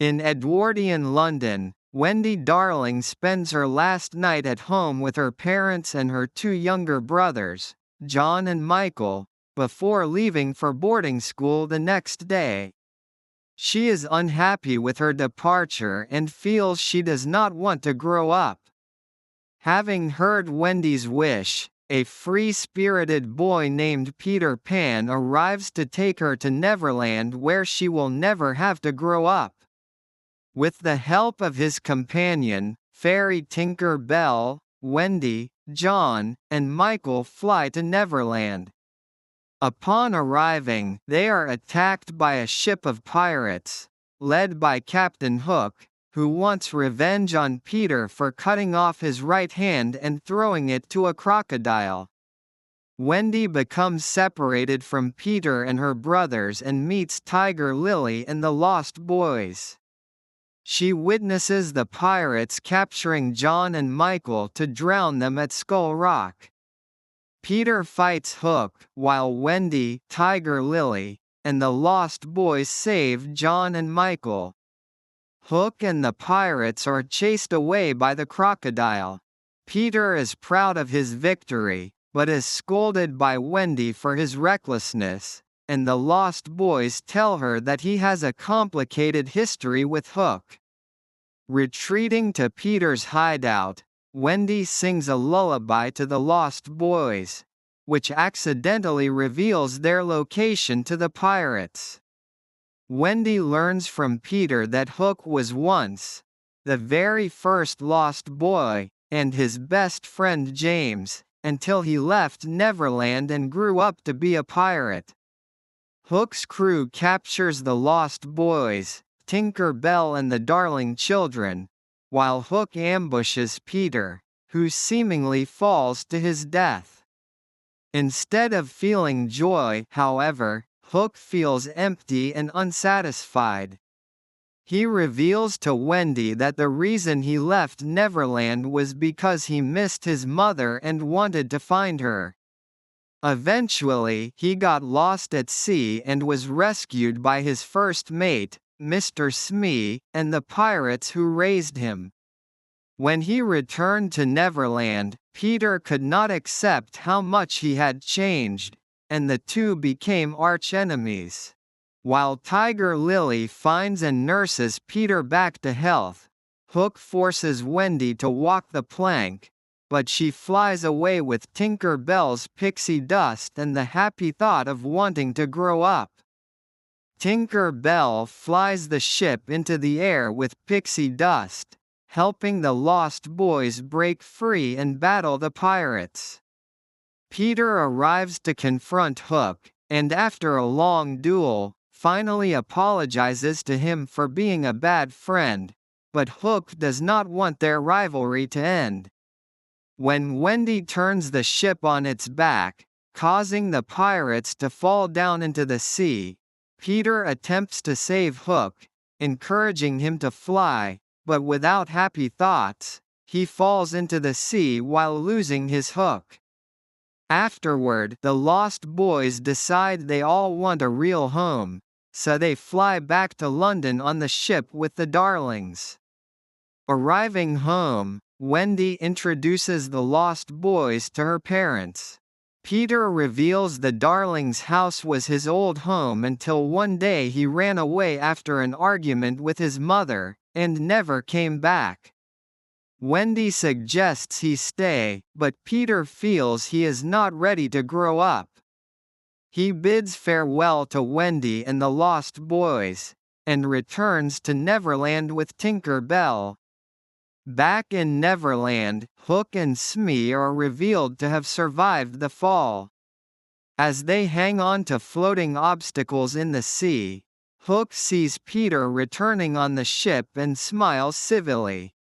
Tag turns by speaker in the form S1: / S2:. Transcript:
S1: In Edwardian London, Wendy Darling spends her last night at home with her parents and her two younger brothers, John and Michael, before leaving for boarding school the next day. She is unhappy with her departure and feels she does not want to grow up. Having heard Wendy's wish, a free-spirited boy named Peter Pan arrives to take her to Neverland, where she will never have to grow up. With the help of his companion, Fairy Tinker Bell, Wendy, John, and Michael fly to Neverland. Upon arriving, they are attacked by a ship of pirates, led by Captain Hook, who wants revenge on Peter for cutting off his right hand and throwing it to a crocodile. Wendy becomes separated from Peter and her brothers and meets Tiger Lily and the Lost Boys. She witnesses the pirates capturing John and Michael to drown them at Skull Rock. Peter fights Hook, while Wendy, Tiger Lily, and the Lost Boys save John and Michael. Hook and the pirates are chased away by the crocodile. Peter is proud of his victory, but is scolded by Wendy for his recklessness, and the Lost Boys tell her that he has a complicated history with Hook. Retreating to Peter's hideout, Wendy sings a lullaby to the Lost Boys, which accidentally reveals their location to the pirates. Wendy learns from Peter that Hook was once the very first Lost Boy, and his best friend James, until he left Neverland and grew up to be a pirate. Hook's crew captures the Lost Boys, Tinker Bell and the Darling children, while Hook ambushes Peter, who seemingly falls to his death. Instead of feeling joy, however, Hook feels empty and unsatisfied. He reveals to Wendy that the reason he left Neverland was because he missed his mother and wanted to find her. Eventually, he got lost at sea and was rescued by his first mate, Mr. Smee, and the pirates who raised him. When he returned to Neverland, Peter could not accept how much he had changed, and the two became arch-enemies. While Tiger Lily finds and nurses Peter back to health, Hook forces Wendy to walk the plank, but she flies away with Tinker Bell's pixie dust and the happy thought of wanting to grow up. Tinker Bell flies the ship into the air with pixie dust, helping the Lost Boys break free and battle the pirates. Peter arrives to confront Hook, and after a long duel, finally apologizes to him for being a bad friend, but Hook does not want their rivalry to end. When Wendy turns the ship on its back, causing the pirates to fall down into the sea, Peter attempts to save Hook, encouraging him to fly, but without happy thoughts, he falls into the sea while losing his hook. Afterward, the Lost Boys decide they all want a real home, so they fly back to London on the ship with the Darlings. Arriving home, Wendy introduces the Lost Boys to her parents. Peter reveals the Darlings' house was his old home until one day he ran away after an argument with his mother, and never came back. Wendy suggests he stay, but Peter feels he is not ready to grow up. He bids farewell to Wendy and the Lost Boys, and returns to Neverland with Tinker Bell. Back in Neverland, Hook and Smee are revealed to have survived the fall. As they hang on to floating obstacles in the sea, Hook sees Peter returning on the ship and smiles civilly.